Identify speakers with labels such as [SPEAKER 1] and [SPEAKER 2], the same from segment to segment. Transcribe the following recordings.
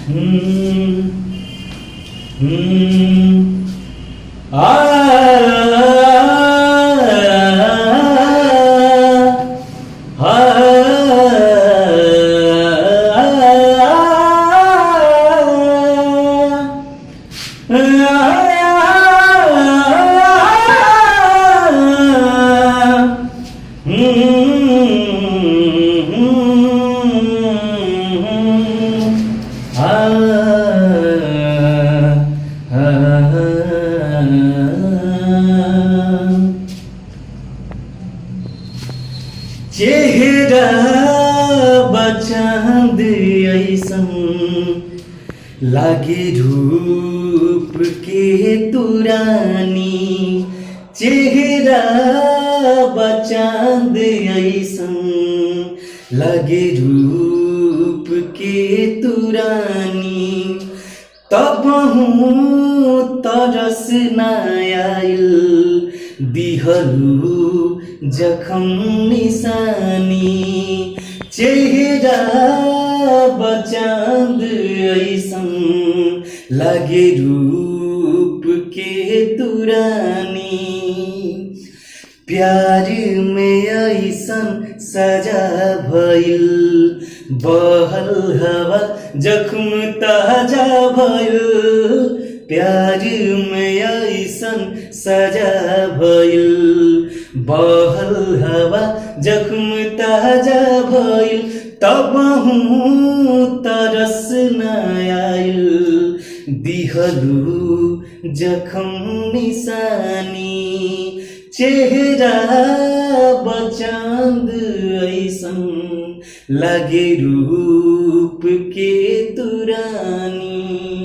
[SPEAKER 1] हम्म, हम्म, आ, चेहरा बचांद ऐसन लागे रूप के तुरानी। चेहरा बचांद ऐसन लागे रूप के तुरानी। तब तरस न आइल दिहलु जखम निशानी। चेहरा बचांद ऐसन लागे रूप के तुरानी। प्यार में ऐसन सजा भइल बहल हवा जख्म ताजा भइल। प्यार में ऐसन सजा भइल बहल हवा जख्म ताजा भइल। तब तरस न आइल दिहलु जखम निशानी। चेहरा बचांद ऐसन लागे रूप के तुरानी।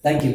[SPEAKER 1] Thank you.